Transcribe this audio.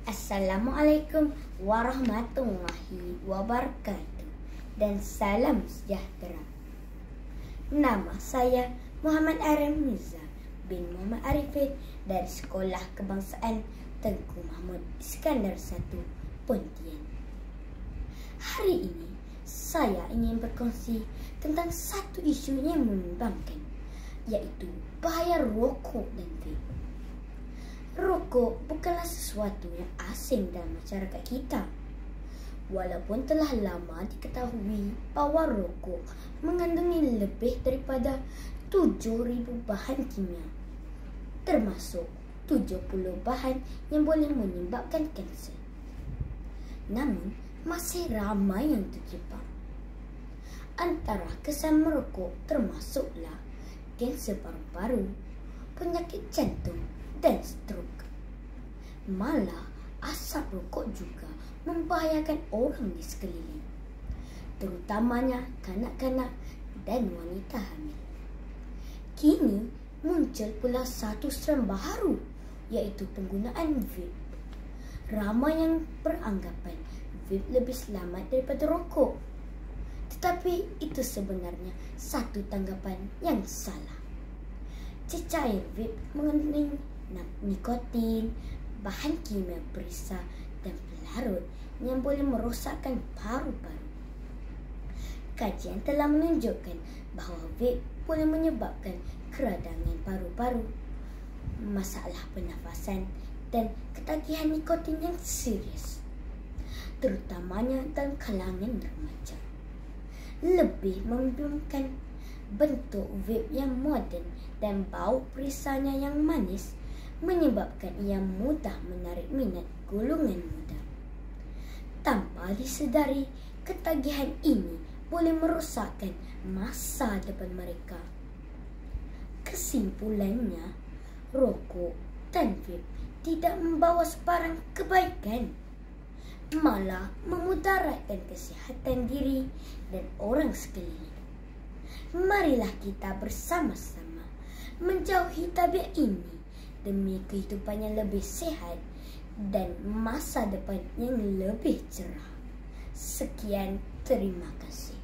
Assalamualaikum warahmatullahi wabarakatuh dan salam sejahtera. Nama saya Muhammad Arif Mirza bin Muhammad Arifin dari Sekolah Kebangsaan Tengku Mahmud Iskandar 1, Pontian. Hari ini saya ingin berkongsi tentang satu isu yang membimbangkan, iaitu bahaya rokok dan vape. Rokok bukanlah sesuatu yang asing dalam masyarakat kita. Walaupun telah lama diketahui bahawa rokok mengandungi lebih daripada 7,000 bahan kimia, termasuk 70 bahan yang boleh menyebabkan kanser. Namun, masih ramai yang terjebak. Antara kesan merokok termasuklah kanser paru-paru, penyakit jantung dan stroke. Malah, asap rokok juga membahayakan orang di sekeliling, terutamanya kanak-kanak dan wanita hamil. Kini, muncul pula satu seram baru, iaitu penggunaan vape. Ramai yang beranggapan vape lebih selamat daripada rokok. Tetapi itu sebenarnya satu tanggapan yang salah. Cecair vape mengandung nikotin, bahan kimia perisa dan pelarut yang boleh merosakkan paru-paru. Kajian telah menunjukkan bahawa vape boleh menyebabkan keradangan paru-paru, masalah pernafasan dan ketagihan nikotin yang serius, terutamanya dalam kalangan remaja. Lebih membimbangkan, bentuk vape yang moden dan bau perisanya yang manis menyebabkan ia mudah menarik minat golongan muda. Tanpa disedari, ketagihan ini boleh merosakkan masa depan mereka. Kesimpulannya, rokok dan vape tidak membawa sebarang kebaikan, malah memudaratkan kesihatan diri dan orang sekeliling. Marilah kita bersama-sama menjauhi tabiat ini demi kehidupan yang lebih sihat dan masa depan yang lebih cerah. Sekian, terima kasih.